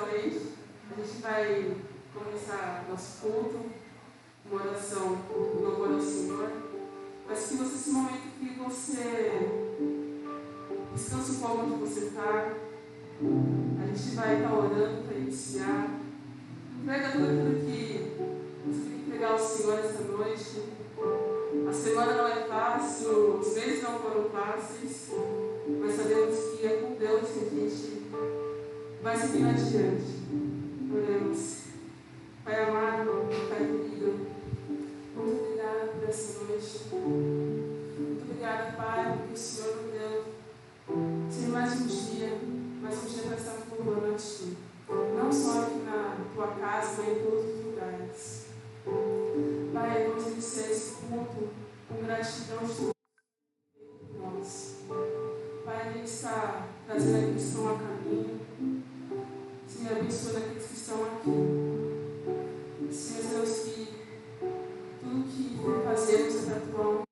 frente. A gente vai começar nosso culto, uma oração, um louvor ao Senhor. Mas que nesse momento que você descanse um pouco onde você está. A gente vai estar orando para iniciar. Entrega tudo aquilo que você tem que entregar ao Senhor essa noite. A semana não é fácil, os meses não foram fáceis, mas sabemos que é com Deus que a gente vai seguir adiante. Oremos. Pai amado, Pai querido, muito obrigada por essa noite. Muito obrigada, Pai, porque o Senhor nos deu mais um dia para estar cultuando a Ti. Não só aqui na Tua casa, mas em todos os lugares. Pai, vamos iniciar esse culto com gratidão de nós. Pai, a gente está trazendo aqueles que estão a caminho. Senhor, abençoa aqueles que estão aqui. Senhor Deus, que tudo que fazemos é para a Tua honra.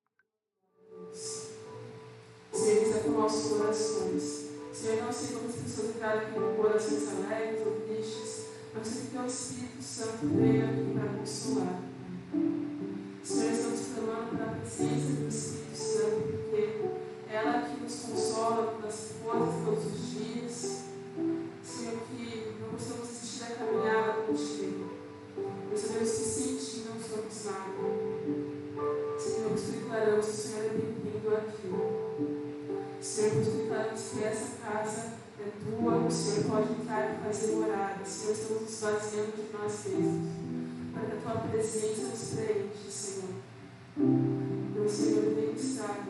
Senhor, isso é para os nossos corações. Senhor, não sei quantas pessoas entraram aqui com corações alegres ou tristes, mas sei que o Espírito Santo veio aqui para consolar. Senhor, estamos clamando pela presença do Espírito Santo, porque é ela que nos consola das coisas todos os dias. Senhor, que não possamos desistir da caminhada contigo. Nós sabemos que sem Ti não somos nada. Senhor, nós declaramos que o Senhor é bem-vindo aqui. Senhor, nós declaramos que essa casa é Tua, o Senhor pode entrar e fazer morada. Senhor, estamos nos esvaziando de nós mesmos, para que a Tua presença nos preenche, Senhor. Então, Senhor, vem estar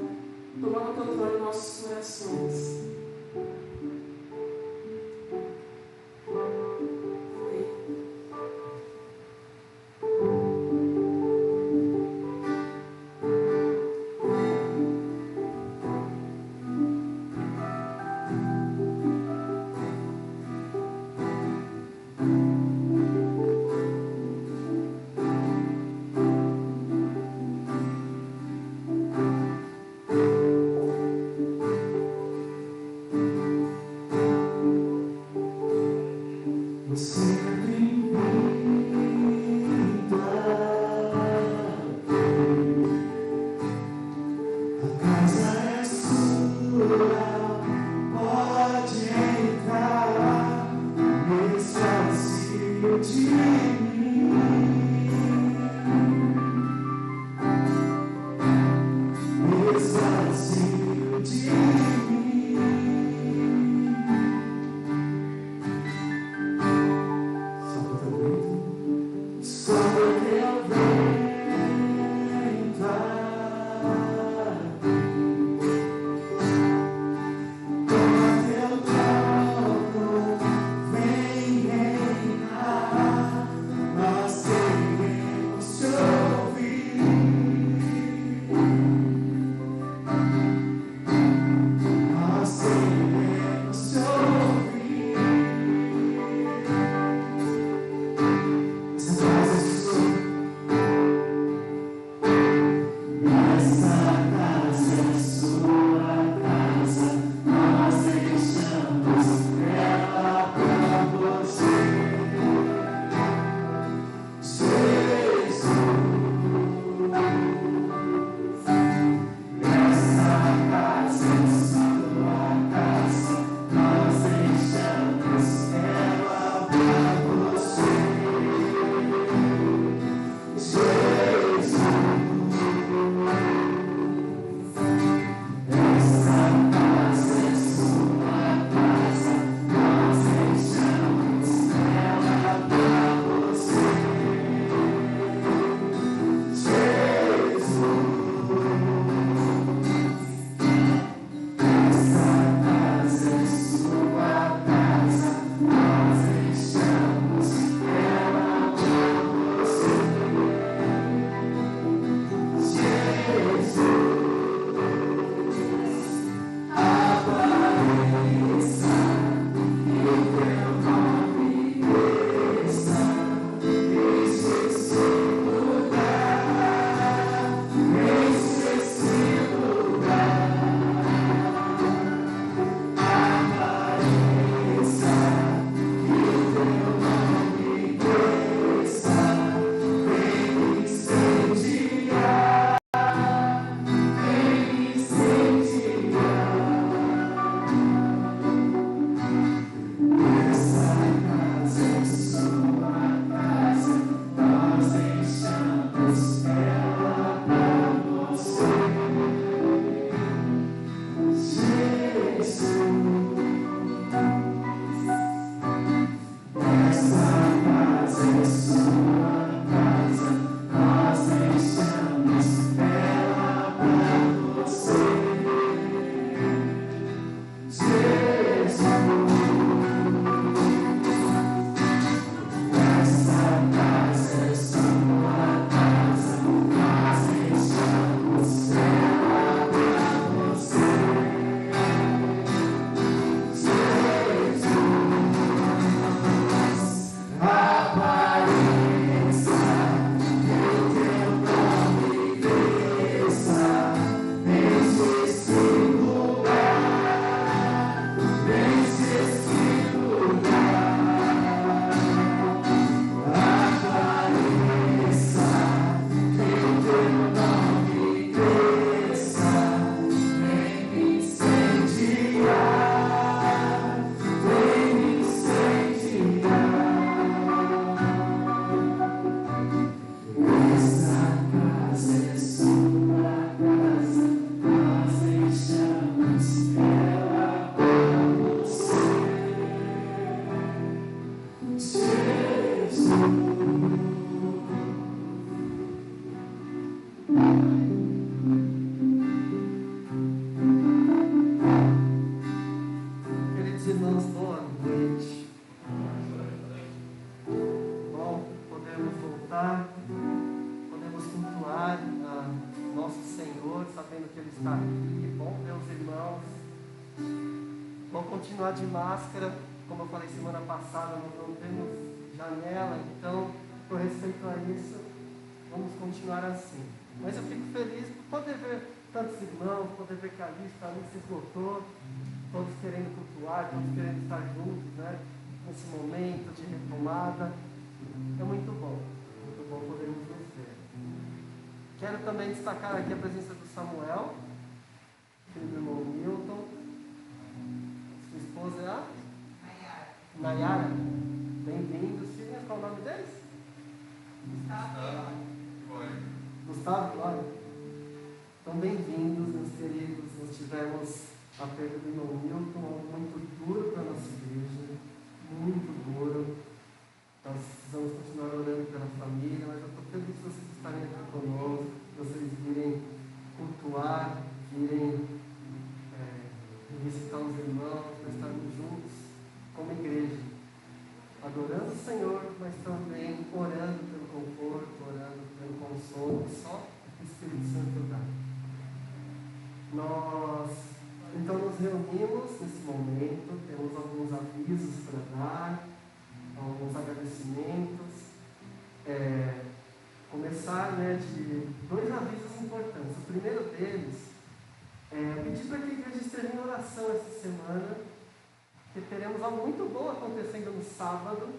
tomando o Teu trono em nossos corações. Irmãos, boa noite. Bom, podemos voltar, podemos cultuar a nosso Senhor, sabendo que Ele está aqui. Bom ver os irmãos. Bom continuar de máscara. Como eu falei semana passada, nós não temos janela, então, por respeito a isso, vamos continuar assim. Mas eu fico feliz por poder ver tantos irmãos, poder ver que a lista ali se esgotou, todos querendo cultuar, todos querendo estar juntos, né? Nesse momento de retomada. É muito bom podermos nos ver. Quero também destacar aqui a presença do Samuel, filho do irmão Milton. Sua esposa é a? Nayara. Bem-vindos. Filhos, qual é o nome deles? Gustavo e Glória. Então, bem-vindos, meus queridos. Nós tivemos a perda do irmão Milton, algo muito duro para a nossa igreja, muito duro. Nós precisamos continuar orando pela família, mas eu estou feliz de vocês estarem aqui conosco, de vocês virem cultuar, virem visitar os irmãos, para estarmos juntos como igreja, adorando o Senhor, mas também orando pelo conforto, orando pelo consolo, só o Espírito Santo dá. Nós, então, nos reunimos nesse momento, temos alguns avisos para dar, alguns agradecimentos. Começar de dois avisos importantes. O primeiro deles é pedir para que a igreja esteja em oração essa semana, porque teremos algo muito bom acontecendo no sábado,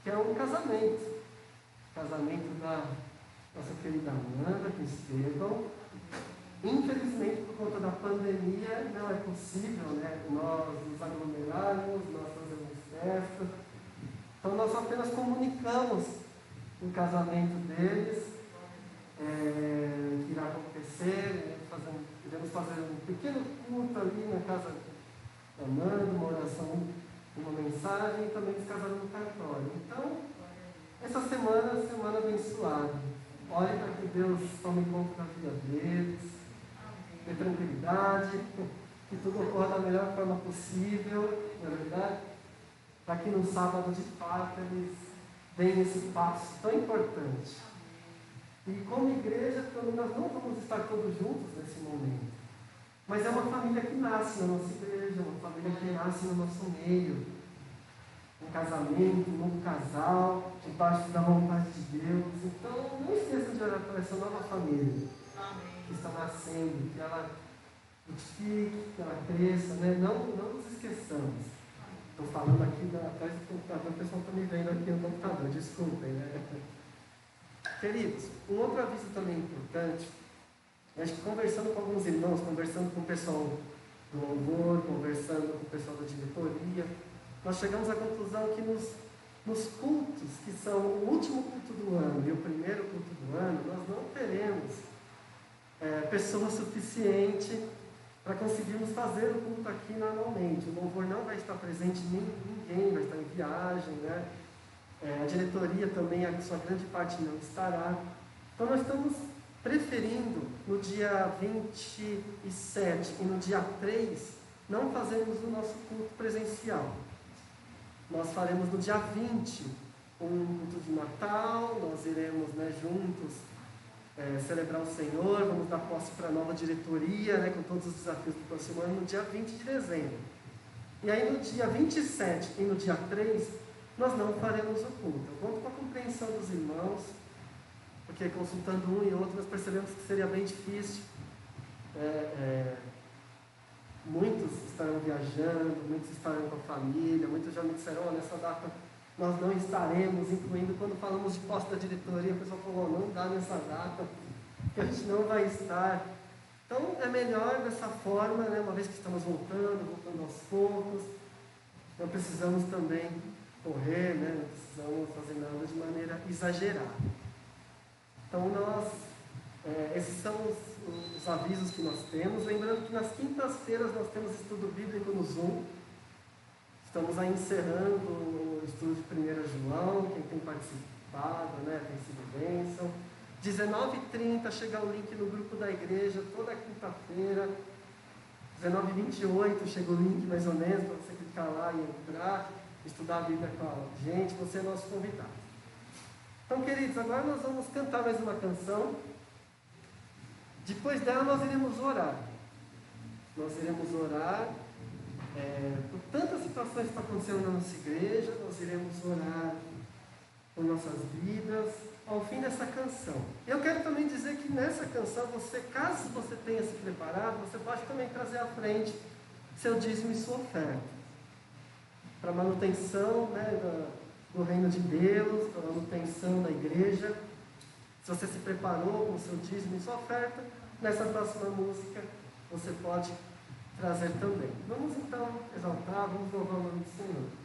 que é um casamento. Casamento da nossa querida Amanda com Estevão. Infelizmente, por conta da pandemia, não é possível, nós nos aglomerarmos, nós fazemos festa. Então, nós apenas comunicamos o casamento deles, que irá acontecer. Iremos fazer um pequeno culto ali na casa da Amanda, uma oração, uma mensagem, e também eles casaram no cartório. Então, essa semana é uma semana abençoada. Ore para que Deus tome conta da vida deles, dê tranquilidade, que tudo ocorra da melhor forma possível, não é verdade? Para que no sábado, de fato, eles deem esse passo tão importante. E como igreja, também nós não vamos estar todos juntos nesse momento. Mas é uma família que nasce na nossa igreja, uma família que nasce no nosso meio. Um casamento, um novo casal, debaixo da vontade de Deus. Então, não esqueçam de orar por essa nova família que está nascendo, que ela frutifique, que ela cresça, Não nos esqueçamos. Estou falando aqui atrás do computador, o pessoal está me vendo aqui no computador, desculpem, Queridos, um outro aviso também importante, acho que conversando com alguns irmãos, conversando com o pessoal do louvor, conversando com o pessoal da diretoria, nós chegamos à conclusão que nos cultos, que são o último culto do ano e o primeiro culto do ano, nós não teremos pessoa suficiente para conseguirmos fazer o culto aqui normalmente. O louvor não vai estar presente, ninguém vai estar em viagem, A diretoria também, a sua grande parte não estará. Então nós estamos preferindo no dia 27 e no dia 3 não fazermos o nosso culto presencial. Nós faremos no dia 20 um culto de Natal, nós iremos juntos celebrar o Senhor, vamos dar posse para a nova diretoria, com todos os desafios do próximo ano, no dia 20 de dezembro. E aí no dia 27 e no dia 3, nós não faremos o culto. Eu conto com a compreensão dos irmãos, porque consultando um e outro, nós percebemos que seria bem difícil. Muitos estarão viajando, muitos estarão com a família, muitos já me disseram, nessa data nós não estaremos, incluindo quando falamos de posse da diretoria, o pessoal falou, não dá nessa data, que a gente não vai estar. Então é melhor dessa forma, uma vez que estamos voltando aos poucos, não precisamos também correr, não precisamos fazer nada de maneira exagerada. Então esses são os avisos que nós temos. Lembrando que nas quintas-feiras nós temos estudo bíblico no Zoom. Estamos aí encerrando o estudo de 1 João, quem tem participado, tem sido bênção. 19h30 chega o link no grupo da igreja, toda quinta-feira. 19h28, chega o link mais ou menos para você clicar lá e entrar, estudar a Bíblia com a gente, você é nosso convidado. Então, queridos, agora nós vamos cantar mais uma canção. Depois dela nós iremos orar. Nós iremos orar por tantas situações que estão acontecendo na nossa igreja, nós iremos orar por nossas vidas, ao fim dessa canção. Eu quero também dizer que nessa canção, caso você tenha se preparado, você pode também trazer à frente seu dízimo e sua oferta, para manutenção, né, do reino de Deus, para manutenção da igreja. Se você se preparou com o seu dízimo e sua oferta, nessa próxima música você pode trazer também. Vamos então exaltar, vamos louvar o nome do Senhor.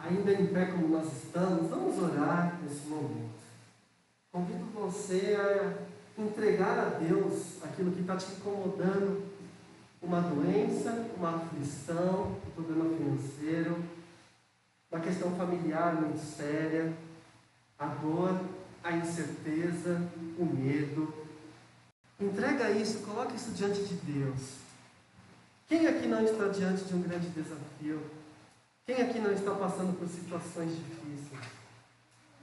ainda em pé como nós estamos, vamos orar nesse momento. Convido você a entregar a Deus aquilo que está te incomodando, uma doença, uma aflição, um problema financeiro, uma questão familiar muito séria, a dor, a incerteza, o medo. Entrega isso, coloca isso diante de Deus. Quem aqui não está diante de um grande desafio? Quem aqui não está passando por situações difíceis?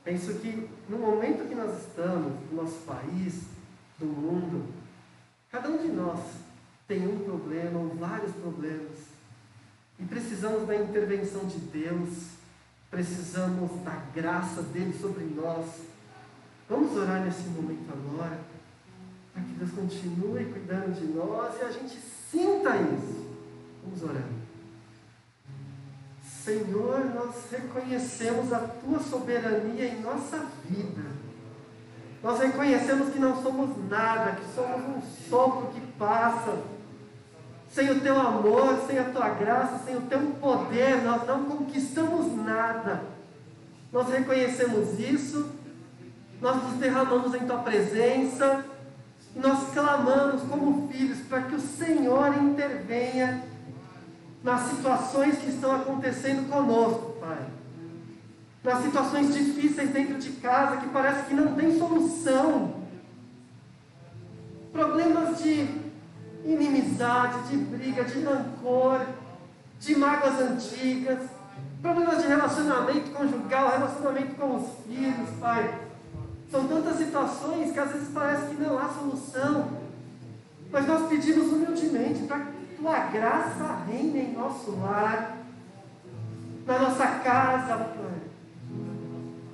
Penso que no momento que nós estamos, no nosso país, do mundo, cada um de nós tem um problema ou vários problemas. E precisamos da intervenção de Deus, precisamos da graça dele sobre nós. Vamos orar nesse momento agora, para que Deus continue cuidando de nós e a gente sinta isso. Vamos orar. Senhor, nós reconhecemos a Tua soberania em nossa vida. Nós reconhecemos que não somos nada, que somos um sopro que passa. Sem o Teu amor, sem a Tua graça, sem o Teu poder, nós não conquistamos nada. Nós reconhecemos isso, nós nos derramamos em Tua presença, e nós clamamos como filhos para que o Senhor intervenha nas situações que estão acontecendo conosco, Pai. Nas situações difíceis dentro de casa, que parece que não tem solução. Problemas de inimizade, de briga, de rancor, de mágoas antigas, problemas de relacionamento conjugal, relacionamento com os filhos, Pai. São tantas situações que às vezes parece que não há solução. Mas nós pedimos humildemente para que Tua graça reine em nosso lar, na nossa casa, Pai.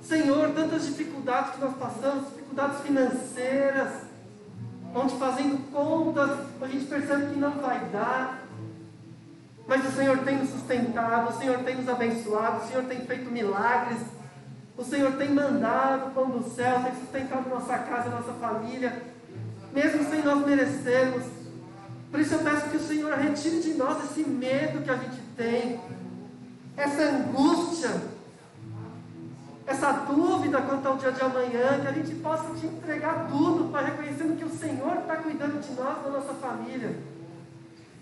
Senhor, tantas dificuldades que nós passamos, dificuldades financeiras, onde fazendo contas, a gente percebe que não vai dar. Mas o Senhor tem nos sustentado, o Senhor tem nos abençoado, o Senhor tem feito milagres, o Senhor tem mandado o pão do céu, tem sustentado nossa casa, nossa família, mesmo sem nós merecermos. Por isso eu peço que o Senhor retire de nós esse medo que a gente tem, essa angústia, essa dúvida quanto ao dia de amanhã, que a gente possa te entregar tudo, Pai, reconhecendo que o Senhor está cuidando de nós, da nossa família.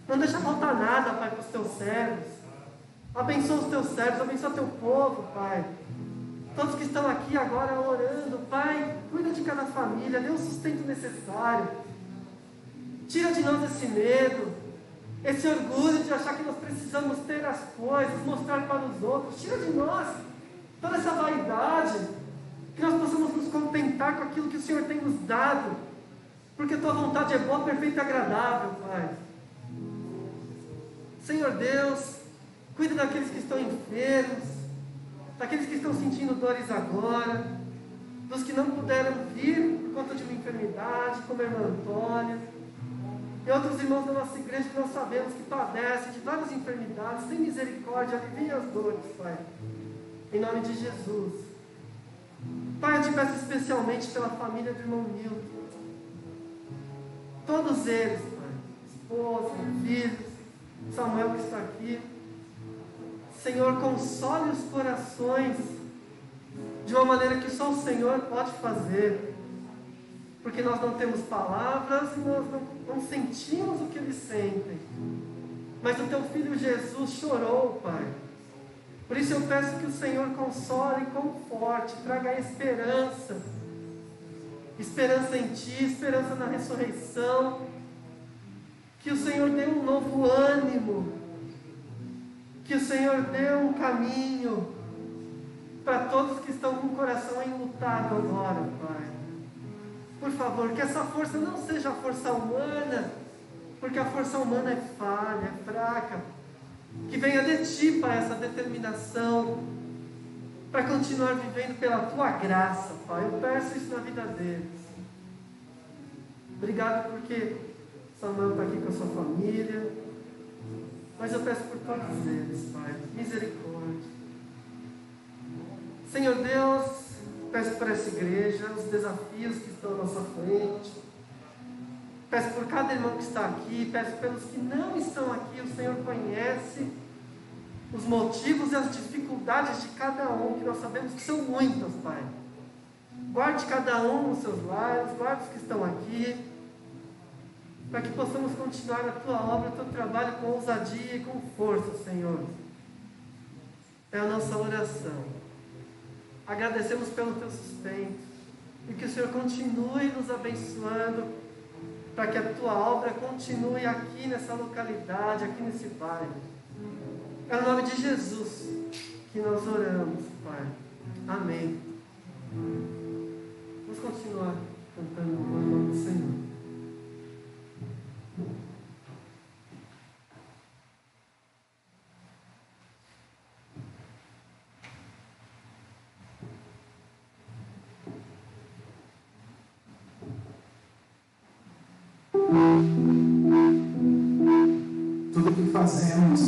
Não deixa faltar nada, Pai, para os Teus servos. Abençoa os Teus servos, abençoa o Teu povo, Pai. Todos que estão aqui agora orando, Pai, cuida de cada família, dê o sustento necessário. Tira de nós esse medo, esse orgulho de achar que nós precisamos ter as coisas, mostrar para os outros. Tira de nós toda essa vaidade, que nós possamos nos contentar com aquilo que o Senhor tem nos dado, porque Tua vontade é boa, perfeita e agradável, Pai. Senhor Deus, cuida daqueles que estão enfermos, daqueles que estão sentindo dores agora, dos que não puderam vir por conta de uma enfermidade, como a irmã Antônia, e outros irmãos da nossa igreja que nós sabemos que padecem de várias enfermidades. Tem misericórdia, alivia as dores, Pai, em nome de Jesus. Pai, eu te peço especialmente pela família do irmão Milton, todos eles, Pai, esposa, filhos, Samuel que está aqui. Senhor, console os corações de uma maneira que só o Senhor pode fazer, porque nós não temos palavras e nós não sentimos o que eles sentem. Mas o Teu Filho Jesus chorou, Pai. Por isso eu peço que o Senhor console e conforte, traga esperança. Esperança em Ti, esperança na ressurreição. Que o Senhor dê um novo ânimo. Que o Senhor dê um caminho para todos que estão com o coração enlutado agora, Pai. Por favor, que essa força não seja a força humana, porque a força humana é falha, é fraca. Que venha de Ti, Pai, essa determinação para continuar vivendo pela Tua graça, Pai. Eu peço isso na vida deles. Obrigado porque Samuel está aqui com a sua família, mas eu peço por todos eles, Pai, misericórdia. Senhor Deus, peço por essa igreja, os desafios que estão à nossa frente. Peço por cada irmão que está aqui, peço pelos que não estão aqui. O Senhor conhece os motivos e as dificuldades de cada um, que nós sabemos que são muitas, Pai. Guarde cada um nos seus lares, guarde os que estão aqui, para que possamos continuar a Tua obra, o Teu trabalho com ousadia e com força, Senhor. É a nossa oração. Agradecemos pelo Teu sustento, e que o Senhor continue nos abençoando, para que a Tua obra continue aqui nessa localidade, aqui nesse bairro. É no nome de Jesus que nós oramos, Pai. Amém. Vamos continuar cantando o nome do Senhor. Tudo que fazemos,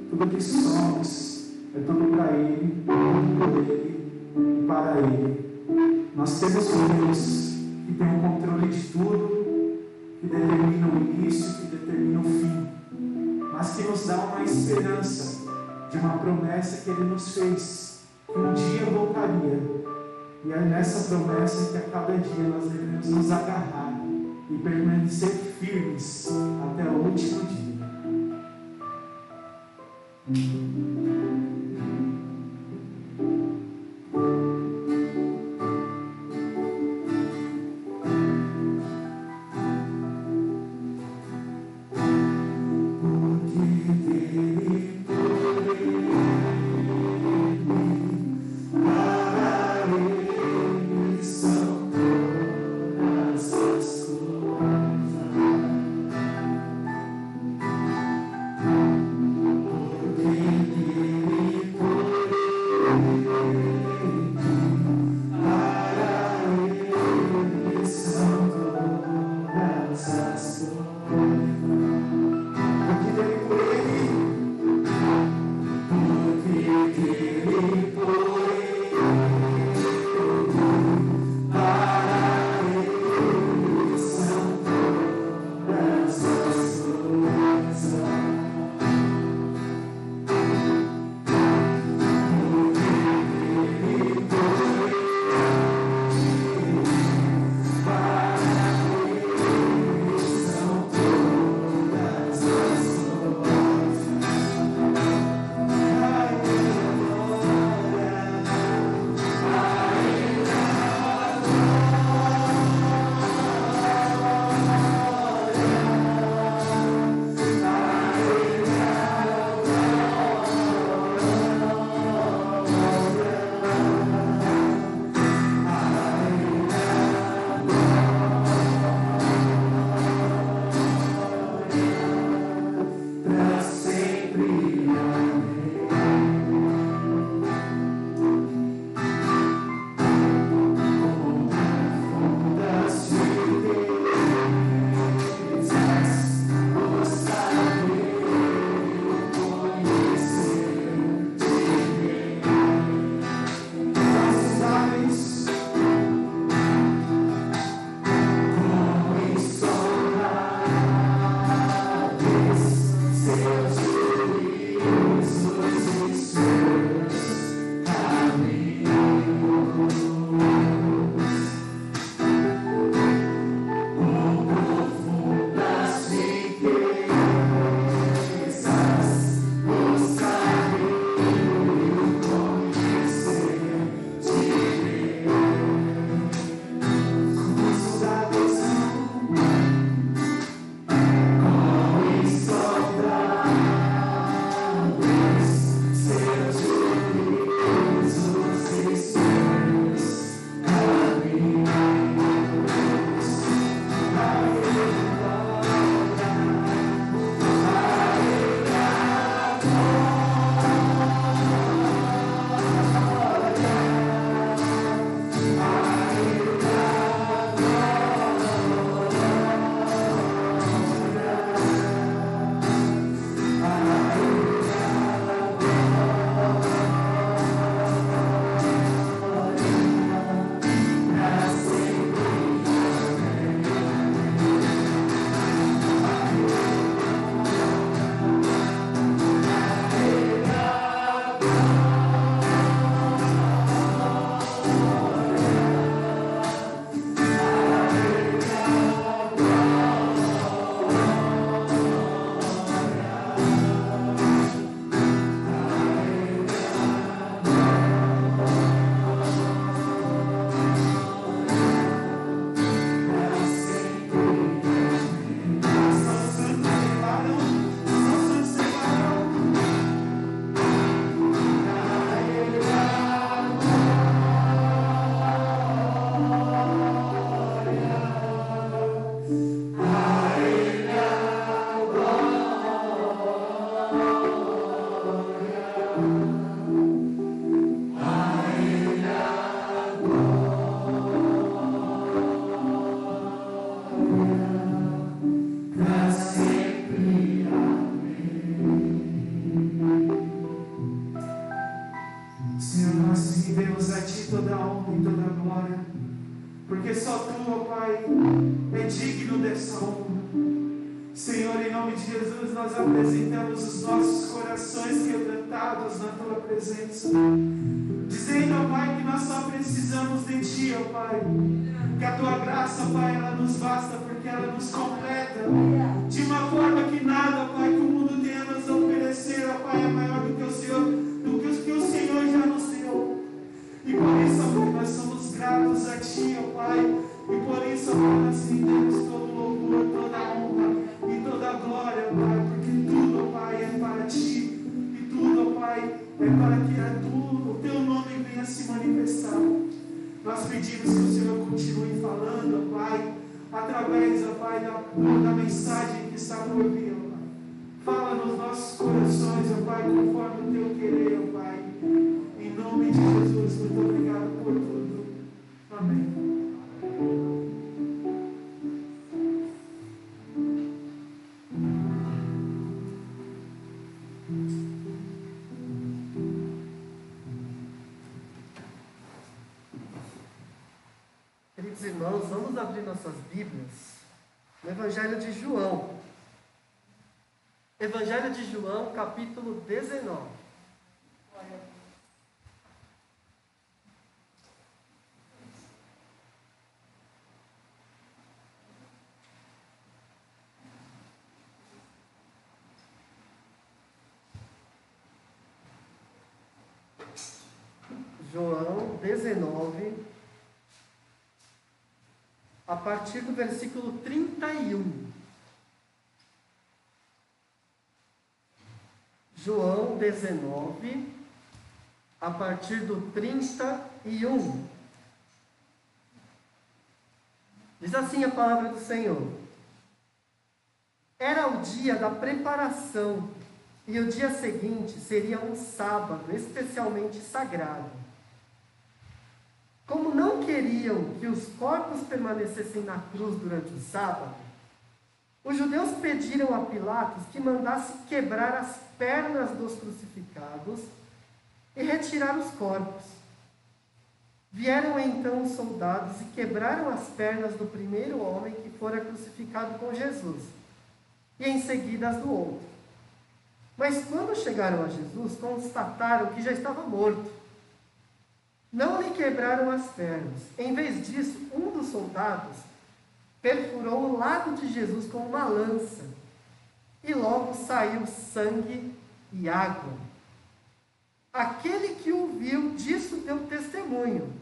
tudo que somos, é tudo para Ele, por Ele e para Ele. Nós temos um Deus que tem o controle de tudo, que determina o início, que determina o fim, mas que nos dá uma esperança de uma promessa que Ele nos fez, que um dia voltaria. E é nessa promessa que a cada dia nós devemos nos agarrar e permanecer firmes até o último dia. Ti toda a honra e toda a glória, porque só Tu, ó Pai, é digno dessa honra. Senhor, em nome de Jesus, nós apresentamos os nossos corações quebrantados na Tua presença, dizendo, ó Pai, que nós só precisamos de Ti, ó Pai, que a Tua graça, ó Pai, ela nos basta, porque ela nos completa, de uma forma que nada, ó Pai, que o mundo tem a nos oferecer, ó Pai, é maior do que o Senhor, do que o Senhor já nos deu. E por isso, ó Pai, nós somos gratos a Ti, ó Pai, e por isso, ó Pai, nós rendemos todo louvor, toda a honra e toda a glória, Pai, porque tudo, ó Pai, é para Ti, e tudo, ó Pai, é para que o Teu nome venha se manifestar. Nós pedimos que o Senhor continue falando, ó Pai, através, ó Pai, da mensagem que está por vir, ó Pai. Fala nos nossos corações, ó Pai, conforme o Teu querer, ó Pai. Em nome de Jesus, muito obrigado por tudo. Amém. Queridos irmãos, vamos abrir nossas Bíblias no Evangelho de João. Evangelho de João, capítulo 19. João 19, a partir do versículo 31. João 19, a partir do 31. Diz assim a palavra do Senhor: Era o dia da preparação, e o dia seguinte seria um sábado especialmente sagrado. Como não queriam que os corpos permanecessem na cruz durante o sábado, os judeus pediram a Pilatos que mandasse quebrar as pernas dos crucificados e retirar os corpos. Vieram então os soldados e quebraram as pernas do primeiro homem que fora crucificado com Jesus, e em seguida as do outro. Mas quando chegaram a Jesus, constataram que já estava morto. Não lhe quebraram as pernas. Em vez disso, um dos soldados perfurou o lado de Jesus com uma lança, e logo saiu sangue e água. Aquele que o viu disso deu testemunho,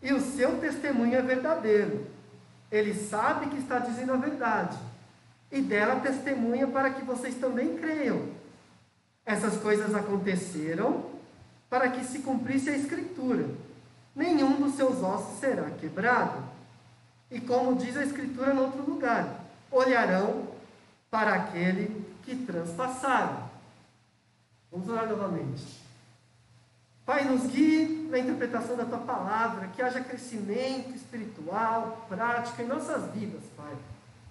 e o seu testemunho é verdadeiro. Ele sabe que está dizendo a verdade, e dela testemunha para que vocês também creiam. Essas coisas aconteceram para que se cumprisse a Escritura: nenhum dos seus ossos será quebrado. E como diz a Escritura em outro lugar: olharão para aquele que transpassaram. Vamos orar novamente. Pai, nos guie na interpretação da Tua palavra, que haja crescimento espiritual, prático em nossas vidas, Pai.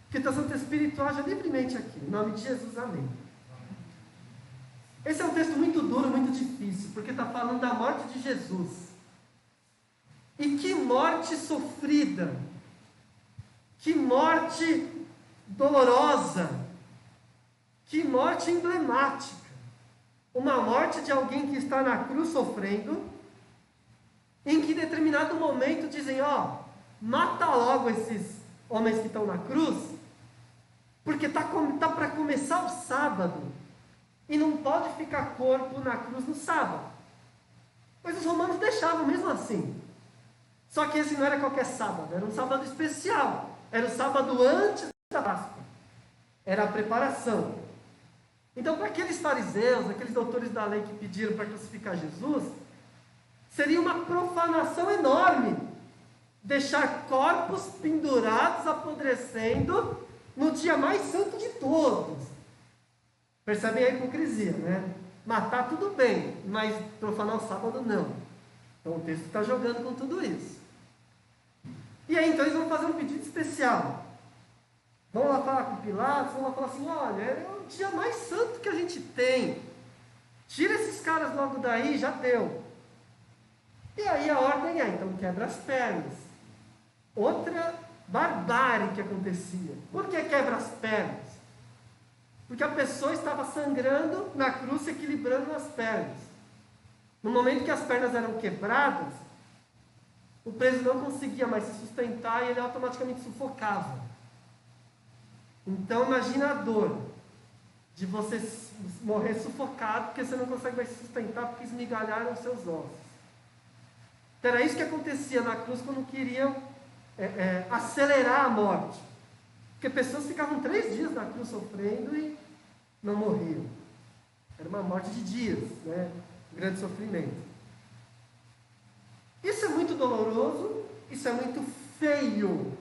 Que Teu Santo Espírito haja livremente aqui. Em nome de Jesus, amém. Esse é um texto muito duro, muito difícil, porque está falando da morte de Jesus. E que morte sofrida, que morte dolorosa, que morte emblemática. Uma morte de alguém que está na cruz sofrendo, em que em determinado momento dizem: ó, mata logo esses homens que estão na cruz, porque está para começar o sábado. E não pode ficar corpo na cruz no sábado. Mas os romanos deixavam mesmo assim. Só que esse não era qualquer sábado, era um sábado especial. Era o sábado antes da Páscoa. Era a preparação. Então, para aqueles fariseus, aqueles doutores da lei que pediram para crucificar Jesus, seria uma profanação enorme deixar corpos pendurados, apodrecendo, no dia mais santo de todos. Percebem a hipocrisia, né? Matar tudo bem, mas profanar o sábado não. Então o texto está jogando com tudo isso. E aí então eles vão fazer um pedido especial. Vão lá falar com Pilatos, vão lá falar assim: olha, é o dia mais santo que a gente tem. Tira esses caras logo daí, já deu. E aí a ordem é, então quebra as pernas. Outra barbárie que acontecia. Por que quebra as pernas? Porque a pessoa estava sangrando na cruz, se equilibrando nas pernas. No momento que as pernas eram quebradas, o preso não conseguia mais se sustentar e ele automaticamente sufocava. Então imagina a dor de você morrer sufocado porque você não consegue mais se sustentar porque esmigalharam os seus ossos. Então era isso que acontecia na cruz quando queriam acelerar a morte. Porque pessoas ficavam 3 dias na cruz sofrendo e não morriam. Era uma morte de dias, né? Grande sofrimento. Isso é muito doloroso, isso é muito feio.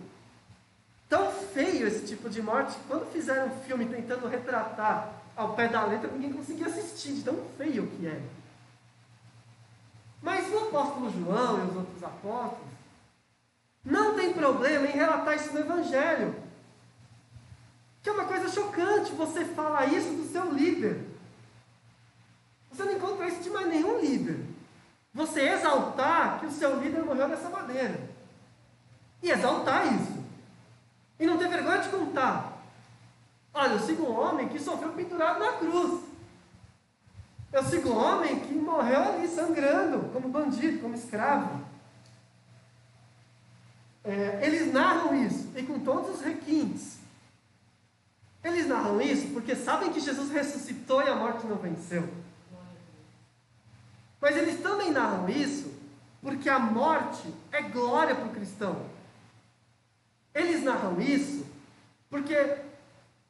Tão feio esse tipo de morte, que quando fizeram um filme tentando retratar ao pé da letra, ninguém conseguia assistir, de tão feio que é. Mas o apóstolo João e os outros apóstolos não tem problema em relatar isso no Evangelho. Que é uma coisa chocante, você fala isso do seu líder. Você não encontra isso de mais nenhum líder. Você exaltar que o seu líder morreu dessa maneira. E exaltar isso. E não ter vergonha de contar. Olha, eu sigo um homem que sofreu pendurado na cruz. Eu sigo um homem que morreu ali sangrando, como bandido, como escravo. Eles narram isso, e com todos os requintes. Eles narram isso porque sabem que Jesus ressuscitou e a morte não venceu. Mas eles também narram isso porque a morte é glória para o cristão. Eles narram isso porque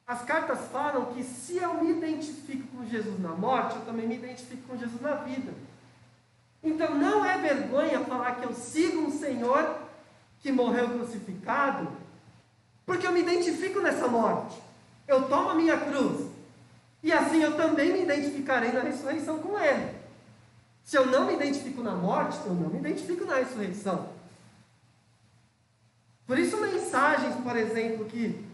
as cartas falam que se eu me identifico com Jesus na morte, eu também me identifico com Jesus na vida. Então não é vergonha falar que eu sigo um Senhor que morreu crucificado, porque eu me identifico nessa morte. Eu tomo a minha cruz. E assim eu também me identificarei na ressurreição com Ele. Se eu não me identifico na morte, eu não me identifico na ressurreição. Por isso mensagens, por exemplo, que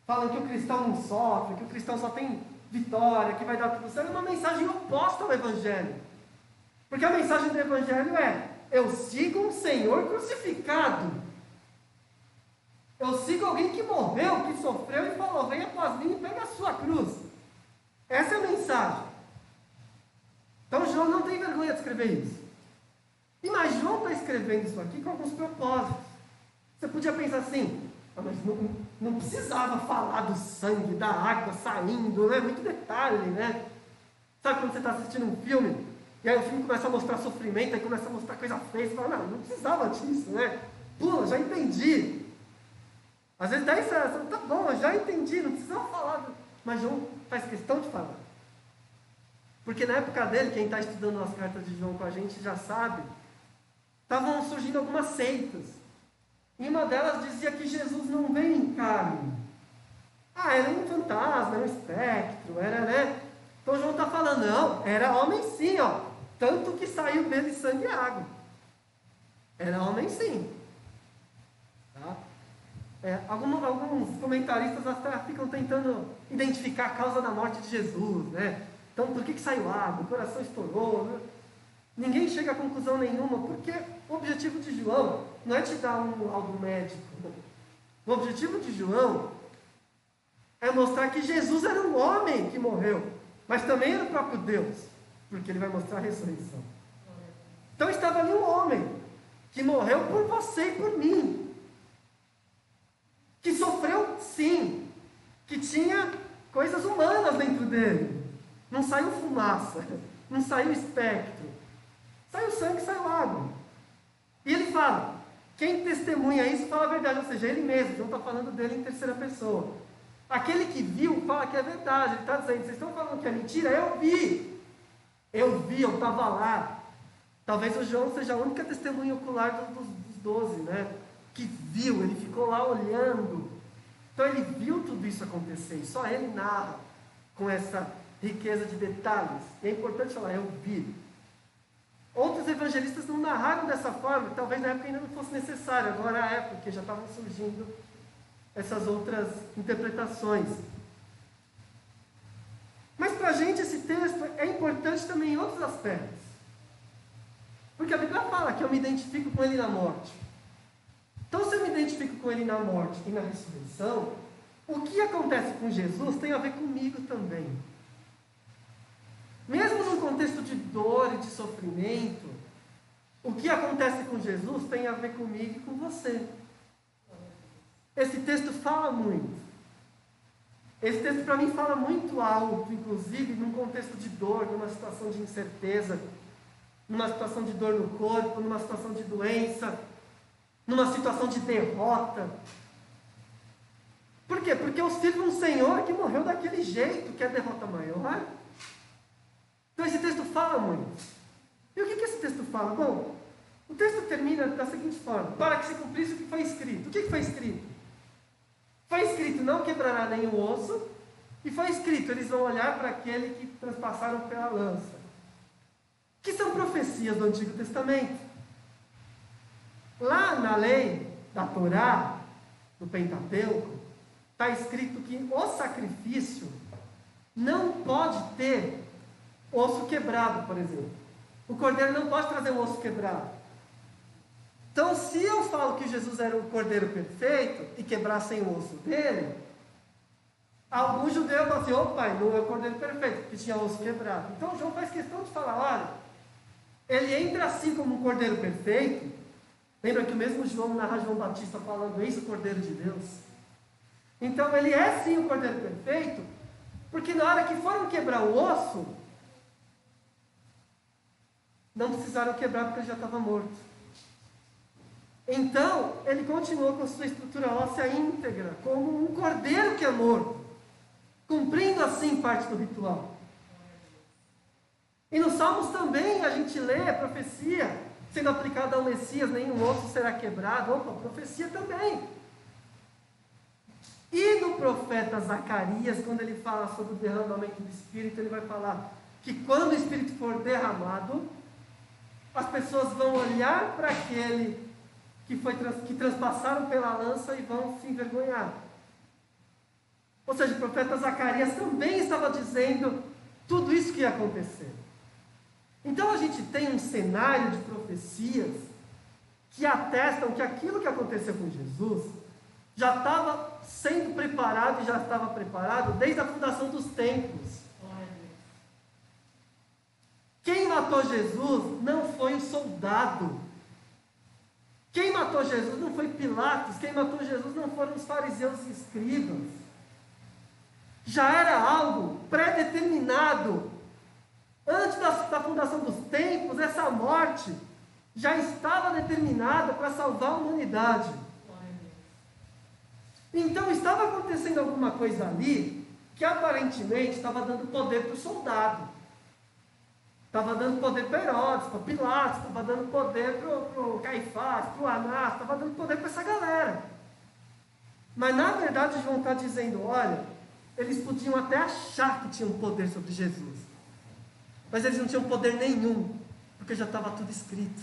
falam que o cristão não sofre, que o cristão só tem vitória, que vai dar tudo certo, é uma mensagem oposta ao Evangelho. Porque a mensagem do Evangelho é: eu sigo um Senhor crucificado. Eu sigo alguém que morreu, que sofreu e falou: venha após mim e pegue a sua cruz. Essa é a mensagem. Então João não tem vergonha de escrever isso. Mas João está escrevendo isso aqui com alguns propósitos. Você podia pensar assim: mas não precisava falar do sangue, da água saindo, né? Muito detalhe, né? Sabe quando você está assistindo um filme, e aí o filme começa a mostrar sofrimento, aí começa a mostrar coisa feia, você fala: não precisava disso, né? Pula, já entendi. Às vezes dá isso, tá bom, eu já entendi, não precisava falar. Mas João faz questão de falar. Porque na época dele, quem está estudando as cartas de João com a gente já sabe, estavam surgindo algumas seitas. E uma delas dizia que Jesus não veio em carne. Era um fantasma, era um espectro, era, né? Então João está falando: não, era homem sim, ó. Tanto que saiu dele sangue e água. Era homem sim. Tá? Alguns comentaristas até ficam tentando identificar a causa da morte de Jesus, né? Então, por que saiu água? O coração estourou, né? Ninguém chega a conclusão nenhuma, porque o objetivo de João não é te dar algo médico. O objetivo de João é mostrar que Jesus era um homem que morreu, mas também era o próprio Deus, porque ele vai mostrar a ressurreição. Então estava ali um homem que morreu por você e por mim, que sofreu sim, que tinha coisas humanas dentro dele. Não saiu fumaça, não saiu espectro, saiu sangue, saiu água. E ele fala: quem testemunha isso fala a verdade, ou seja, ele mesmo. Não está falando dele em terceira pessoa. Aquele que viu fala que é verdade. Ele está dizendo: vocês estão falando que é mentira? Eu vi, eu estava lá. Talvez o João seja a única testemunha ocular dos 12, né? Que viu, ele ficou lá olhando. Então ele viu tudo isso acontecer, e só ele narra com essa riqueza de detalhes. E é importante falar: eu vi. Outros evangelistas não narraram dessa forma, talvez na época ainda não fosse necessário, agora é, porque já estavam surgindo essas outras interpretações. Mas para a gente esse texto é importante também em outros aspectos. Porque a Bíblia fala que eu me identifico com Ele na morte. Então, se eu me identifico com Ele na morte e na ressurreição, o que acontece com Jesus tem a ver comigo também. Mesmo num contexto de dor e de sofrimento, o que acontece com Jesus tem a ver comigo e com você. Esse texto fala muito. Esse texto para mim fala muito alto, inclusive num contexto de dor, numa situação de incerteza, numa situação de dor no corpo, numa situação de doença, numa situação de derrota. Por quê? Porque eu sirvo um Senhor que morreu daquele jeito, que é a derrota maior. Então esse texto fala muito. E o que esse texto fala? Bom, o texto termina da seguinte forma: para que se cumprisse o que foi escrito. O que foi escrito? Foi escrito, não quebrará nenhum osso, e foi escrito, eles vão olhar para aquele que transpassaram pela lança. Que são profecias do Antigo Testamento. Lá na lei da Torá, do Pentateuco, está escrito que o sacrifício não pode ter osso quebrado, por exemplo. O cordeiro não pode trazer um osso quebrado. Então, se eu falo que Jesus era o cordeiro perfeito e quebrassem o osso dele, algum judeu vai dizer: opa, não é o cordeiro perfeito, porque tinha osso quebrado. Então, João faz questão de falar: olha, ele entra assim como um cordeiro perfeito. Lembra que o mesmo João narra João Batista falando: eis o cordeiro de Deus. Então, ele é sim o cordeiro perfeito, porque na hora que foram quebrar o osso, não precisaram quebrar porque ele já estava morto. Então, ele continuou com sua estrutura óssea íntegra, como um cordeiro que é morto, cumprindo assim parte do ritual. E nos Salmos também a gente lê a profecia sendo aplicada ao Messias: nenhum osso será quebrado. Opa, profecia também. E no profeta Zacarias, quando ele fala sobre o derramamento do Espírito, ele vai falar que quando o Espírito for derramado, as pessoas vão olhar para aquele que transpassaram pela lança e vão se envergonhar. Ou seja, o profeta Zacarias também estava dizendo tudo isso que ia acontecer. Então a gente tem um cenário de profecias que atestam que aquilo que aconteceu com Jesus já estava sendo preparado e já estava preparado desde a fundação dos tempos. Quem matou Jesus não foi o soldado. Quem matou Jesus não foi Pilatos. Quem matou Jesus não foram os fariseus e escribas. Já era algo pré-determinado. Antes da fundação dos tempos, essa morte já estava determinada para salvar a humanidade. Então estava acontecendo alguma coisa ali que aparentemente estava dando poder para o soldado. Estava dando poder para Herodes, para Pilatos, estava dando poder para o Caifás, para o Anás, estava dando poder para essa galera. Mas na verdade João está dizendo: olha, eles podiam até achar que tinham poder sobre Jesus, mas eles não tinham poder nenhum, porque já estava tudo escrito,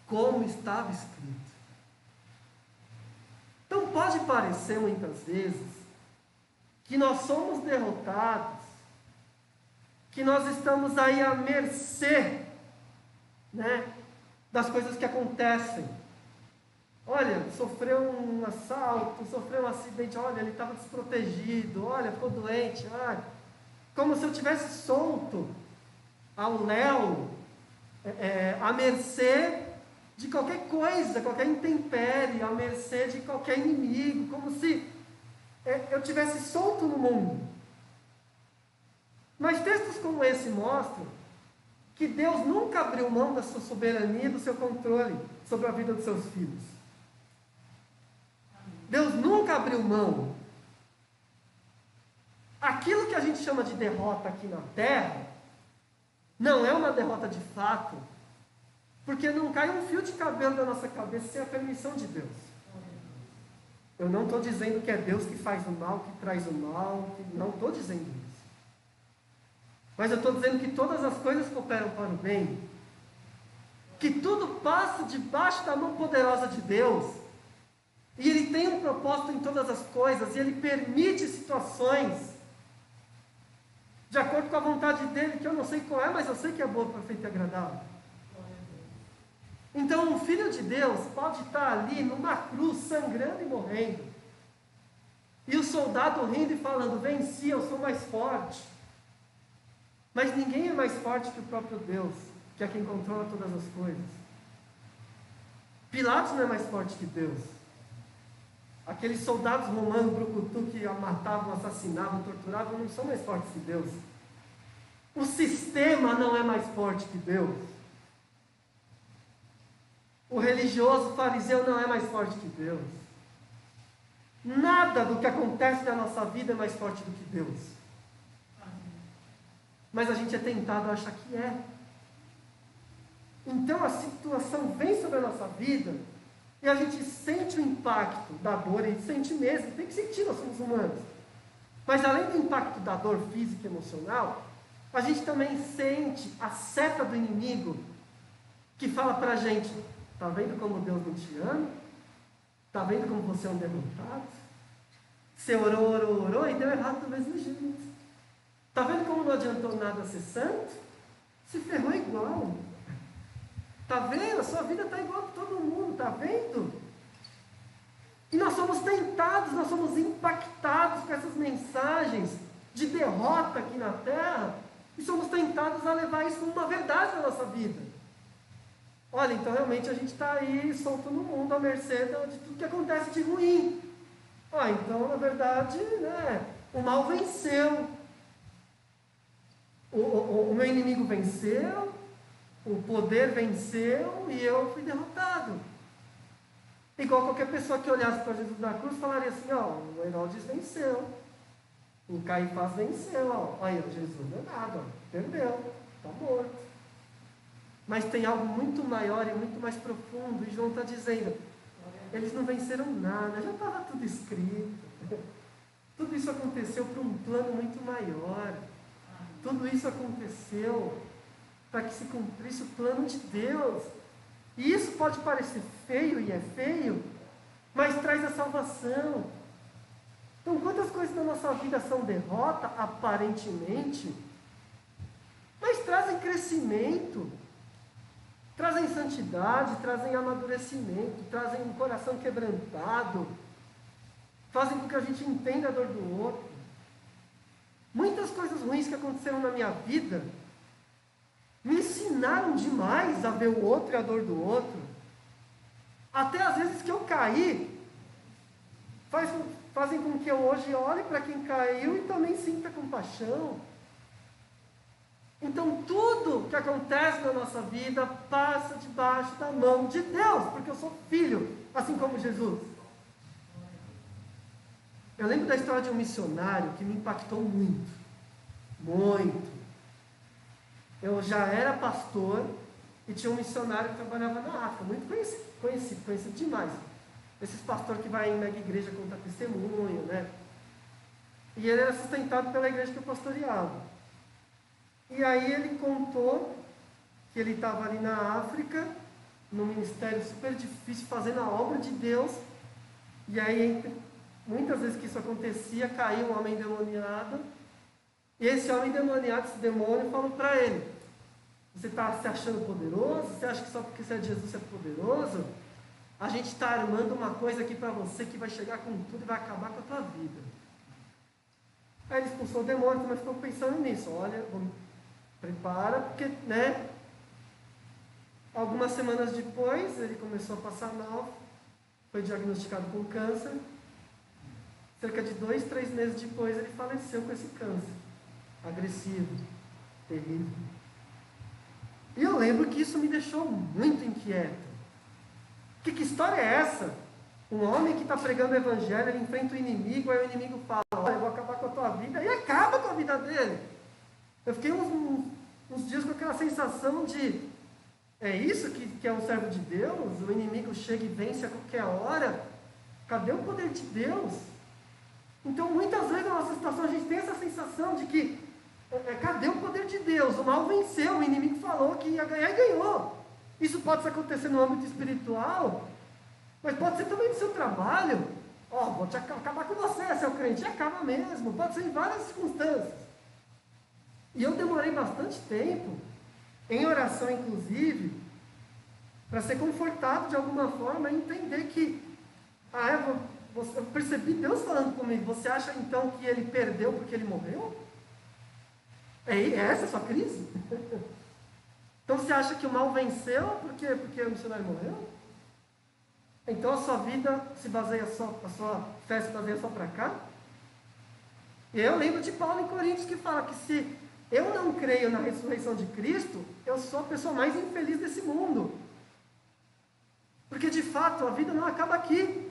como estava escrito. Então pode parecer muitas vezes que nós somos derrotados, que nós estamos aí à mercê, das coisas que acontecem. Olha, sofreu um assalto, sofreu um acidente, olha, ele estava desprotegido, olha, ficou doente, olha. Como se eu tivesse solto ao léu, à mercê de qualquer coisa, qualquer intempérie, à mercê de qualquer inimigo, como se eu tivesse solto no mundo. Mas textos como esse mostram que Deus nunca abriu mão da sua soberania e do seu controle sobre a vida dos seus filhos. Deus nunca abriu mão. Aquilo que a gente chama de derrota aqui na terra não é uma derrota de fato, porque não cai um fio de cabelo da nossa cabeça sem a permissão de Deus. Eu não estou dizendo que é Deus que faz o mal, que traz o mal, não estou dizendo isso. Mas eu estou dizendo que todas as coisas cooperam para o bem, que tudo passa debaixo da mão poderosa de Deus, e Ele tem um propósito em todas as coisas, e Ele permite situações de acordo com a vontade dEle, que eu não sei qual é, mas eu sei que é boa, perfeita e agradável. Então, um filho de Deus pode estar ali numa cruz, sangrando e morrendo. E o soldado rindo e falando: venci, eu sou mais forte. Mas ninguém é mais forte que o próprio Deus, que é quem controla todas as coisas. Pilatos não é mais forte que Deus. Aqueles soldados romanos, brucutu, que matavam, assassinavam, torturavam, não são mais fortes que Deus. O sistema não é mais forte que Deus. O religioso fariseu não é mais forte que Deus. Nada do que acontece na nossa vida é mais forte do que Deus. Mas a gente é tentado a achar que é. Então a situação vem sobre a nossa vida e a gente sente o impacto da dor, a gente sente mesmo, tem que sentir, nós somos humanos. Mas além do impacto da dor física e emocional, a gente também sente a seta do inimigo que fala pra gente: tá vendo como Deus não te ama? Tá vendo como você é um derrotado? Você orou e deu errado do mesmo jeito. Tá vendo como não adiantou nada ser santo? Se ferrou igual. Tá vendo? A sua vida está igual a todo mundo, tá vendo? E nós somos tentados, nós somos impactados com essas mensagens de derrota aqui na terra, e somos tentados a levar isso como uma verdade na nossa vida. Olha, então realmente a gente está aí solto no mundo, à mercê de tudo que acontece de ruim. Então na verdade, o mal venceu. O meu inimigo venceu, o poder venceu e eu fui derrotado. Igual qualquer pessoa que olhasse para Jesus na cruz falaria assim: o Herodes venceu, o Caifás venceu, aí Jesus não é nada, perdeu, está morto. Mas tem algo muito maior e muito mais profundo, e João está dizendo: eles não venceram nada, já estava tudo escrito. Tudo isso aconteceu por um plano muito maior. Tudo isso aconteceu para que se cumprisse o plano de Deus. E isso pode parecer feio, e é feio, mas traz a salvação. Então, quantas coisas na nossa vida são derrota, aparentemente, mas trazem crescimento, trazem santidade, trazem amadurecimento, trazem um coração quebrantado, fazem com que a gente entenda a dor do outro. Muitas coisas ruins que aconteceram na minha vida me ensinaram demais a ver o outro e a dor do outro. Até às vezes que eu caí, fazem com que eu hoje olhe para quem caiu e também sinta compaixão. Então tudo que acontece na nossa vida passa debaixo da mão de Deus, porque eu sou filho, assim como Jesus. Eu lembro da história de um missionário que me impactou muito. Muito. Eu já era pastor e tinha um missionário que trabalhava na África, muito conhecido demais. Esses pastores que vai em mega igreja contar testemunho, E ele era sustentado pela igreja que eu pastoreava. E aí ele contou que ele estava ali na África, num ministério super difícil, fazendo a obra de Deus. E aí, muitas vezes que isso acontecia, caiu um homem endemoniado. E esse homem endemoniado, esse demônio, falou para ele: você está se achando poderoso? Você acha que só porque você é de Jesus você é poderoso? A gente está armando uma coisa aqui para você que vai chegar com tudo e vai acabar com a tua vida. Aí ele expulsou o demônio, mas ficou pensando nisso. Olha, prepara, porque, Algumas semanas depois, ele começou a passar mal, foi diagnosticado com câncer. Cerca de 2, 3 meses depois, ele faleceu com esse câncer. Agressivo, terrível. E eu lembro que isso me deixou muito inquieto. Que história é essa? Um homem que está pregando o evangelho, ele enfrenta o inimigo, aí o inimigo fala: olha, eu vou acabar com a tua vida, e acaba com a vida dele. Eu fiquei uns dias com aquela sensação de: é isso que é um servo de Deus? O inimigo chega e vence a qualquer hora? Cadê o poder de Deus? Então, muitas vezes na nossa situação, a gente tem essa sensação de que cadê o poder de Deus? O mal venceu, o inimigo falou que ia ganhar e ganhou. Isso pode acontecer no âmbito espiritual, mas pode ser também no seu trabalho. Vou acabar com você, seu crente, e acaba mesmo. Pode ser em várias circunstâncias. E eu demorei bastante tempo, em oração inclusive, para ser confortado de alguma forma e entender que, eu percebi Deus falando comigo, você acha então que ele perdeu porque ele morreu? É essa a sua crise? Então você acha que o mal venceu porque o missionário morreu? Então a sua vida se baseia só, a sua fé se baseia só para cá? E eu lembro de Paulo em Coríntios que fala que se eu não creio na ressurreição de Cristo, eu sou a pessoa mais infeliz desse mundo. Porque de fato a vida não acaba aqui.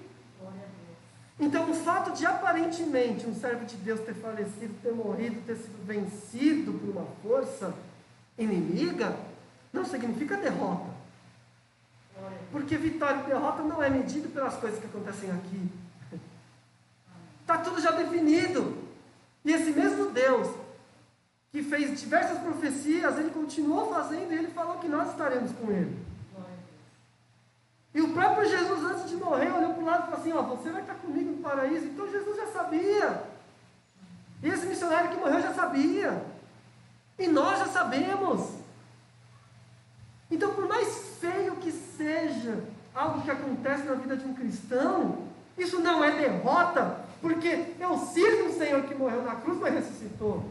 Então o fato de aparentemente um servo de Deus ter falecido, ter morrido, ter sido vencido por uma força inimiga, não significa derrota. Porque vitória e derrota não é medido pelas coisas que acontecem aqui. Está tudo já definido. E esse mesmo Deus que fez diversas profecias, ele continuou fazendo e ele falou que nós estaremos com ele. E o próprio Jesus, antes de morrer, olhou para o lado e falou assim, você vai estar comigo no paraíso. Então Jesus já sabia. E esse missionário que morreu já sabia. E nós já sabemos. Então, por mais feio que seja algo que acontece na vida de um cristão, isso não é derrota, porque eu sirvo um Senhor que morreu na cruz, mas ressuscitou.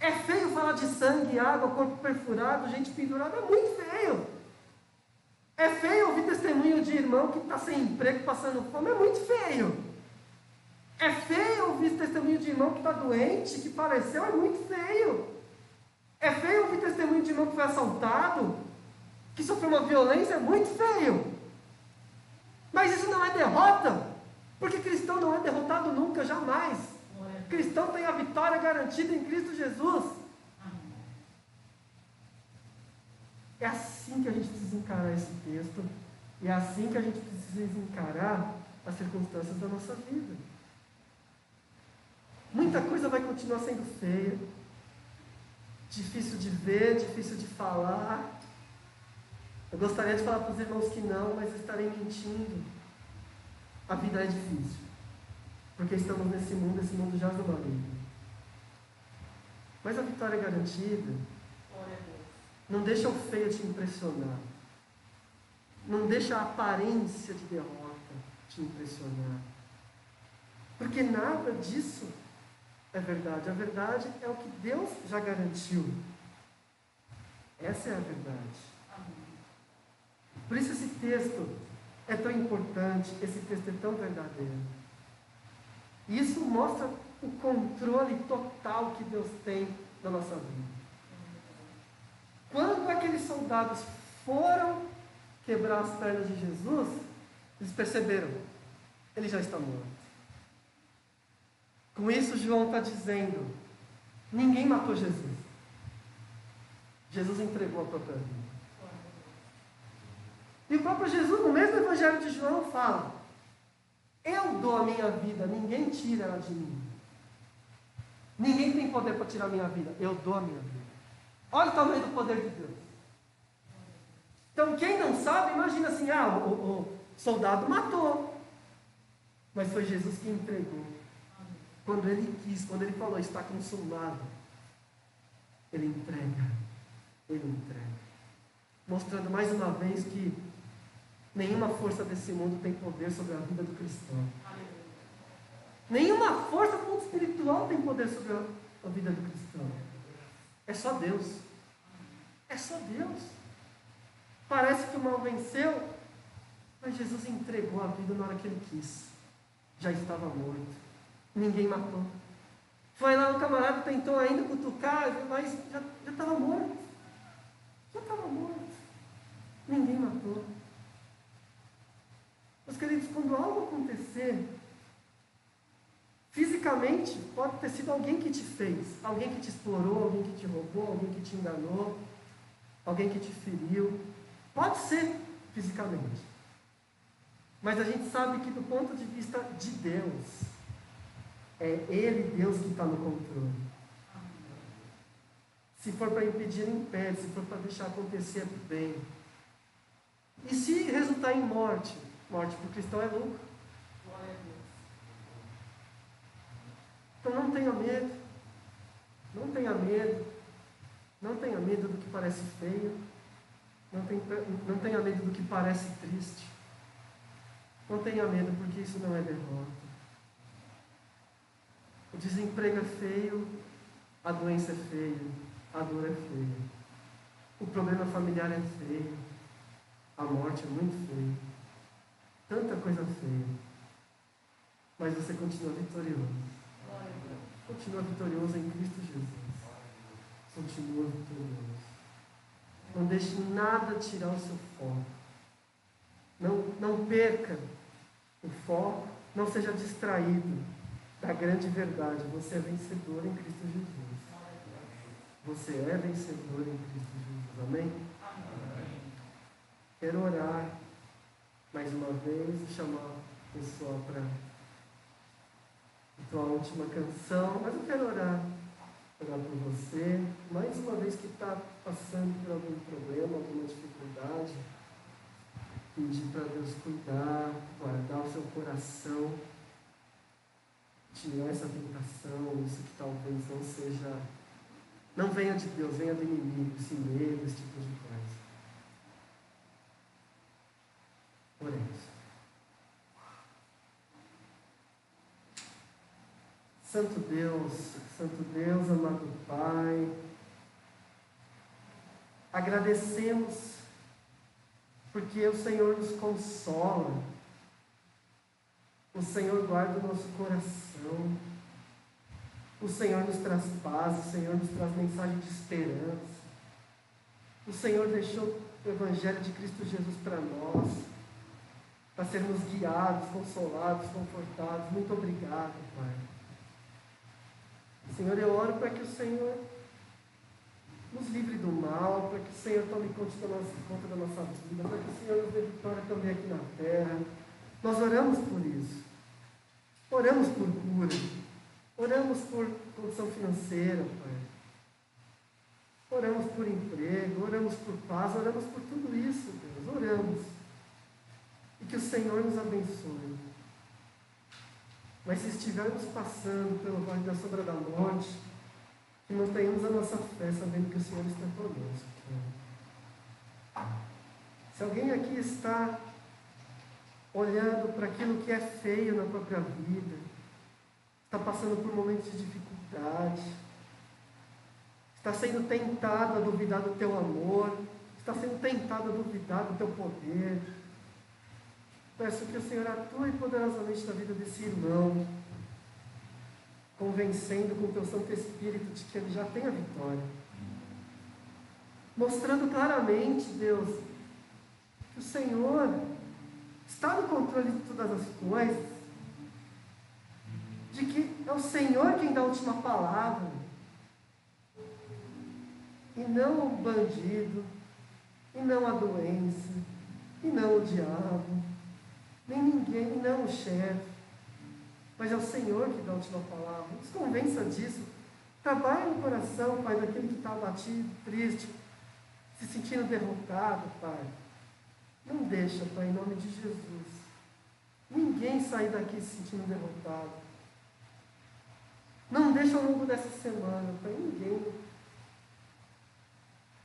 É feio falar de sangue, água, corpo perfurado, gente pendurada, é muito feio. É feio ouvir testemunho de irmão que está sem emprego, passando fome, é muito feio. É feio ouvir testemunho de irmão que está doente, que faleceu, é muito feio. É feio ouvir testemunho de irmão que foi assaltado, que sofreu uma violência, é muito feio. Mas isso não é derrota, porque cristão não é derrotado nunca, jamais. Cristão tem a vitória garantida em Cristo Jesus. É assim que a gente precisa encarar esse texto, e é assim que a gente precisa encarar as circunstâncias da nossa vida. Muita coisa vai continuar sendo feia, difícil de ver, difícil de falar. Eu gostaria de falar para os irmãos que não, mas eu estarei mentindo. A vida é difícil, porque estamos nesse mundo, esse mundo jaz no maligno. Mas a vitória é garantida. Não deixa o feio te impressionar. Não deixa a aparência de derrota te impressionar. Porque nada disso é verdade. A verdade é o que Deus já garantiu. Essa é a verdade. Por isso esse texto é tão importante, esse texto é tão verdadeiro. E isso mostra o controle total que Deus tem da nossa vida. Quando aqueles soldados foram quebrar as pernas de Jesus, eles perceberam, ele já está morto. Com isso João está dizendo, ninguém matou Jesus. Jesus entregou a própria vida. E o próprio Jesus, no mesmo Evangelho de João, fala, eu dou a minha vida, ninguém tira ela de mim. Ninguém tem poder para tirar a minha vida, eu dou a minha vida. Olha o tamanho do poder de Deus. Então, quem não sabe, imagina assim, o soldado matou. Mas foi Jesus que entregou. Quando ele quis, quando ele falou, está consumado, ele entrega. Ele entrega. Mostrando mais uma vez que nenhuma força desse mundo tem poder sobre a vida do cristão. Nenhuma força do mundo espiritual tem poder sobre a vida do cristão. É só Deus. É só Deus. Parece que o mal venceu, mas Jesus entregou a vida na hora que ele quis. Já estava morto. Ninguém matou. Foi lá, o camarada tentou ainda cutucar, mas já estava morto. Já estava morto. Ninguém matou. Meus queridos, quando algo acontecer, fisicamente, pode ter sido alguém que te fez, alguém que te explorou, alguém que te roubou, alguém que te enganou, alguém que te feriu. Pode ser fisicamente. Mas a gente sabe que do ponto de vista de Deus, é Ele, Deus, que está no controle. Se for para impedir, Ele impede. Se for para deixar acontecer, bem. E se resultar em morte? Morte para o cristão é lucro. Então não tenha medo. Não tenha medo. Não tenha medo do que parece feio. Não tenha medo do que parece triste. Não tenha medo, porque isso não é derrota. O desemprego é feio, a doença é feia, a dor é feia. O problema familiar é feio, a morte é muito feia. Tanta coisa feia. Mas você continua vitorioso. Continua vitorioso em Cristo Jesus. Continua vitorioso. Não deixe nada tirar o seu foco. Não perca o foco. Não seja distraído da grande verdade. Você é vencedor em Cristo Jesus. Você é vencedor em Cristo Jesus. Amém? Quero orar mais uma vez e chamar a pessoa para a tua última canção. Mas eu quero orar por você, mais uma vez que está passando por algum problema, alguma dificuldade. Pedir para Deus cuidar, guardar o seu coração, tirar essa tentação, isso que talvez não seja, não venha de Deus, venha do inimigo, esse medo, esse tipo de coisa. Oremos. Santo Deus, amado Pai, agradecemos porque o Senhor nos consola, o Senhor guarda o nosso coração, o Senhor nos traz paz, o Senhor nos traz mensagem de esperança, o Senhor deixou o Evangelho de Cristo Jesus para nós, para sermos guiados, consolados, confortados. Muito obrigado, Pai. Senhor, eu oro para que o Senhor nos livre do mal, para que o Senhor tome conta da nossa vida, para que o Senhor nos dê vitória também aqui na terra. Nós oramos por isso. Oramos por cura. Oramos por condição financeira, Pai. Oramos por emprego, oramos por paz, oramos por tudo isso, Deus. Oramos. E que o Senhor nos abençoe. Mas se estivermos passando pelo vale da sombra da morte, que mantenhamos a nossa fé, sabendo que o Senhor está conosco. Se alguém aqui está olhando para aquilo que é feio na própria vida, está passando por momentos de dificuldade, está sendo tentado a duvidar do teu amor, está sendo tentado a duvidar do teu poder, peço que o Senhor atue poderosamente na vida desse irmão, convencendo com o teu Santo Espírito de que ele já tem a vitória. Mostrando claramente, Deus, que o Senhor está no controle de todas as coisas, de que é o Senhor quem dá a última palavra, e não o bandido, e não a doença, e não o diabo, nem ninguém, não o chefe, mas é o Senhor que dá a última palavra. Nos convença disso. Trabalhe no coração, Pai, daquele que está abatido, triste, se sentindo derrotado, Pai. Não deixa, Pai, em nome de Jesus, ninguém sair daqui se sentindo derrotado. Não deixa ao longo dessa semana, Pai, ninguém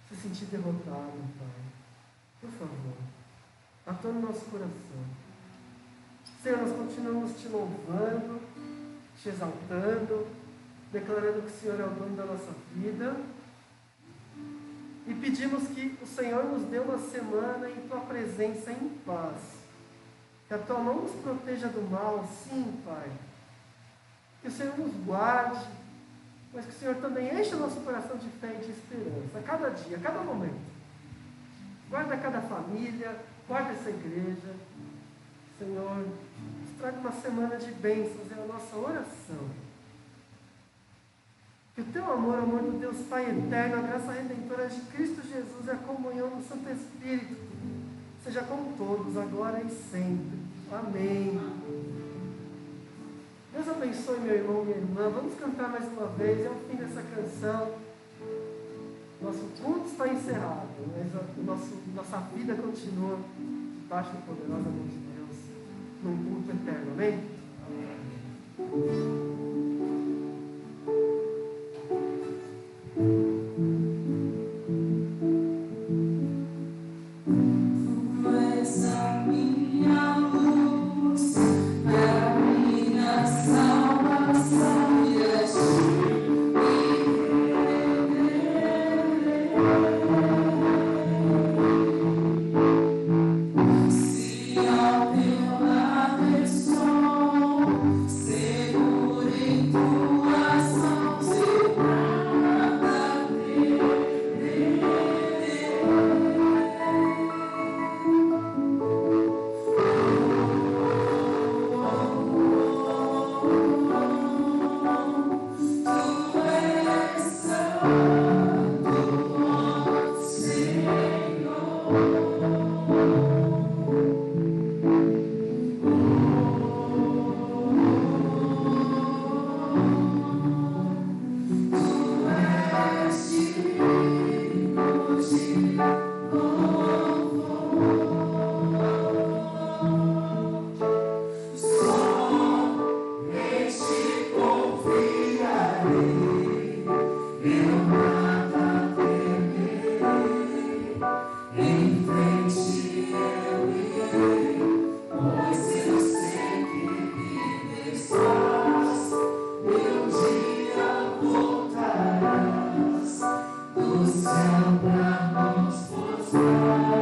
se sentir derrotado, Pai. Por favor, atua no nosso coração. Senhor, nós continuamos te louvando, te exaltando, declarando que o Senhor é o dono da nossa vida. E pedimos que o Senhor nos dê uma semana em Tua presença em paz. Que a Tua mão nos proteja do mal, sim, Pai. Que o Senhor nos guarde, mas que o Senhor também encha o nosso coração de fé e de esperança, a cada dia, a cada momento. Guarda cada família, guarda essa igreja. Senhor, nos traga uma semana de bênçãos, é a nossa oração. Que o Teu amor, o amor do Deus Pai eterno, a graça redentora de Cristo Jesus e a comunhão do Santo Espírito seja com todos, agora e sempre. Amém. Deus abençoe meu irmão e minha irmã. Vamos cantar mais uma vez, é o fim dessa canção. Nosso culto está encerrado, mas nossa vida continua debaixo da poderosa mão de Deus, num culto eterno. Amém? Amém. Céu pra nós mostrar.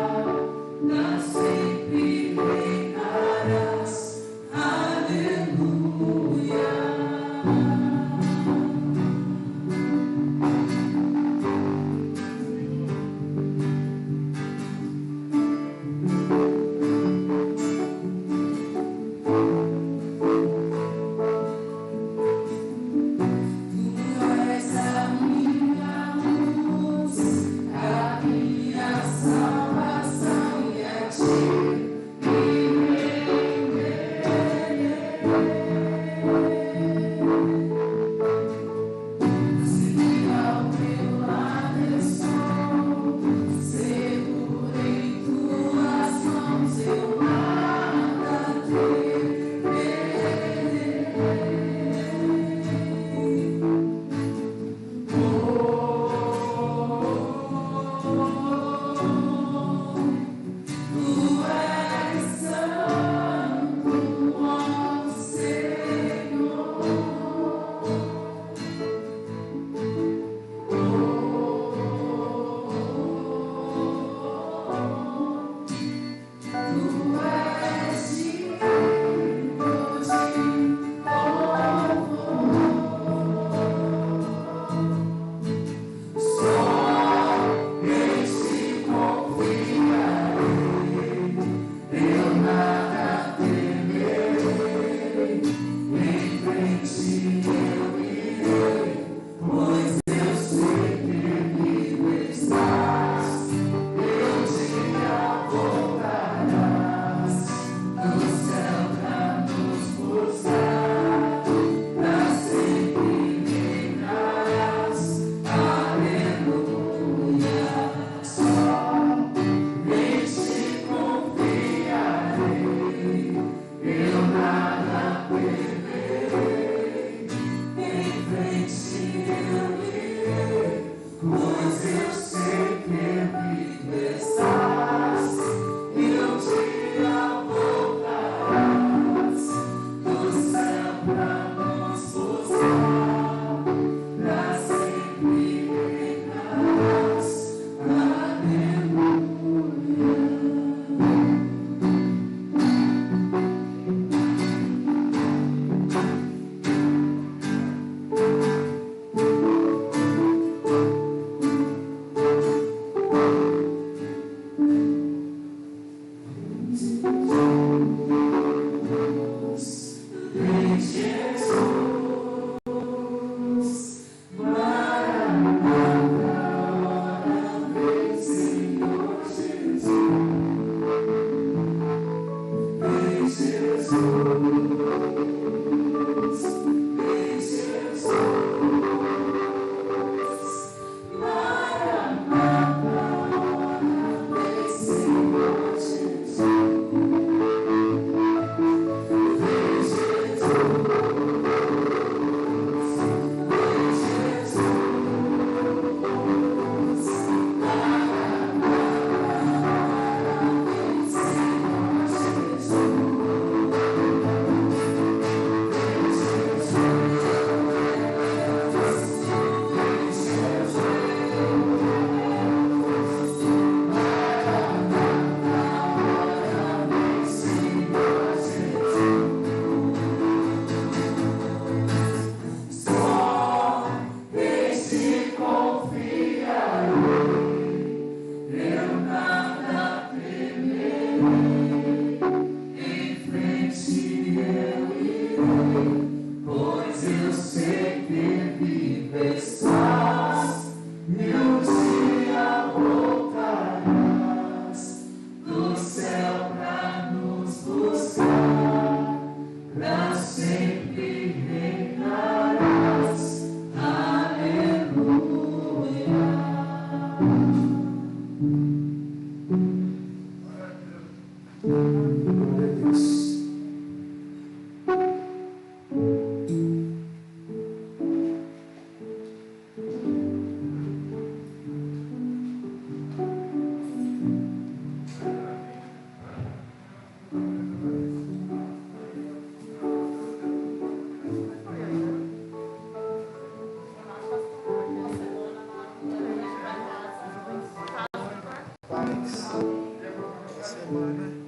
Senhor, né?